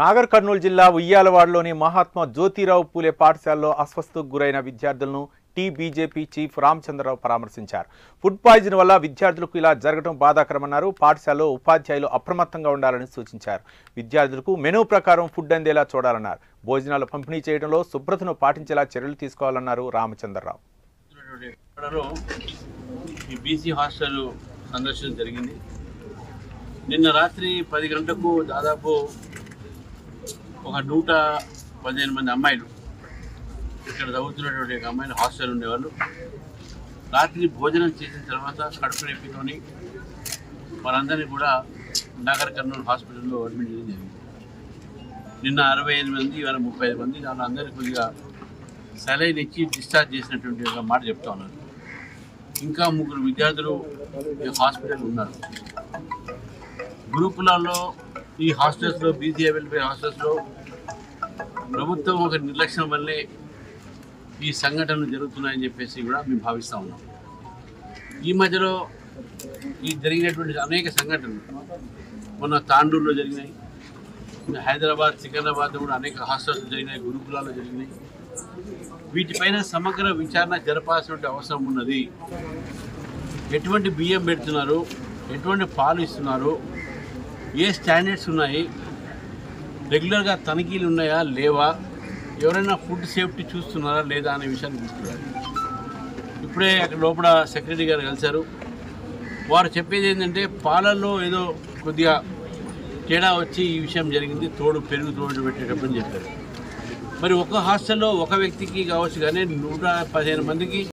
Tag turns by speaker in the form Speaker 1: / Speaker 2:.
Speaker 1: నాగర్ కర్నూలు జిల్లా ఉయ్యాలవాడలోని మహాత్మా జ్యోతిరావు పూలే పాఠశాలలో అస్వస్థతకు గురైన విద్యార్థులను బీజేపీ చీఫ్ రామచంద్రరావు పరామర్శించారు. ఫుడ్ పాయిజన్ వల్ల విద్యార్థులకు ఇలా జరగడం బాధాకరమన్నారు. పాఠశాలలో ఉపాధ్యాయులు అప్రమత్తంగా ఉండాలని సూచించారు. విద్యార్థులకు మెనూ ప్రకారం ఫుడ్ అందేలా చూడాలన్నారు. భోజనాలు పంపిణీ చేయడంలో శుభ్రతను పాటించేలా చర్యలు తీసుకోవాలన్నారు రామచంద్రరావు.
Speaker 2: నిన్న రాత్రి 10 గంటలకు దాదాపు ఒక 115 మంది అమ్మాయిలు ఇక్కడ చదువుతున్నటువంటి అమ్మాయిలు హాస్టల్ ఉండేవాళ్ళు రాత్రి భోజనం చేసిన తర్వాత కడుపు నొప్పితోని వారందరినీ కూడా నాగర్ కర్నూలు హాస్పిటల్లో అడ్మిట్ చేయడం జరిగింది. నిన్న 65 మంది, ఇవాళ 35 మంది. దాని అందరికీ కొద్దిగా సెలైన్ ఇచ్చి డిశ్చార్జ్ చేసినటువంటి ఒక మాట చెప్తా ఉన్నారు. ఇంకా 3 విద్యార్థులు హాస్పిటల్ ఉన్నారు. గురుకులాల్లో ఈ హాస్టల్స్లో బీసీఏబుల్ హాస్టల్స్లో ప్రభుత్వం ఒక నిర్లక్ష్యం వల్లే ఈ సంఘటనలు జరుగుతున్నాయని చెప్పేసి కూడా మేము భావిస్తూ ఉన్నాం. ఈ మధ్యలో ఈ జరిగినటువంటి అనేక సంఘటనలు మొన్న తాండూరులో జరిగినాయి, హైదరాబాద్, సికింద్రాబాద్లో కూడా అనేక హాస్టల్స్ జరిగినాయి, గురుకులాల్లో జరిగినాయి. వీటిపైన సమగ్ర విచారణ జరపాల్సిన అవసరం ఉన్నది. ఎటువంటి బియ్యం పెడుతున్నారు, ఎటువంటి పాలు ఇస్తున్నారు, ఏ స్టాండర్డ్స్ ఉన్నాయి, రెగ్యులర్గా తనిఖీలు ఉన్నాయా లేవా, ఎవరైనా ఫుడ్ సేఫ్టీ చూస్తున్నారా లేదా అనే విషయాన్ని చూస్తున్నారు. ఇప్పుడే అక్కడ లోపల సెక్రటరీ గారు కలిశారు. వారు చెప్పేది ఏంటంటే పాలల్లో ఏదో కొద్దిగా తేడా వచ్చి ఈ విషయం జరిగింది, పెరుగు తోడు పెట్టేటప్పుడు చెప్పారు. మరి ఒక హాస్టల్లో ఒక వ్యక్తికి కావచ్చు, కానీ 115 మందికి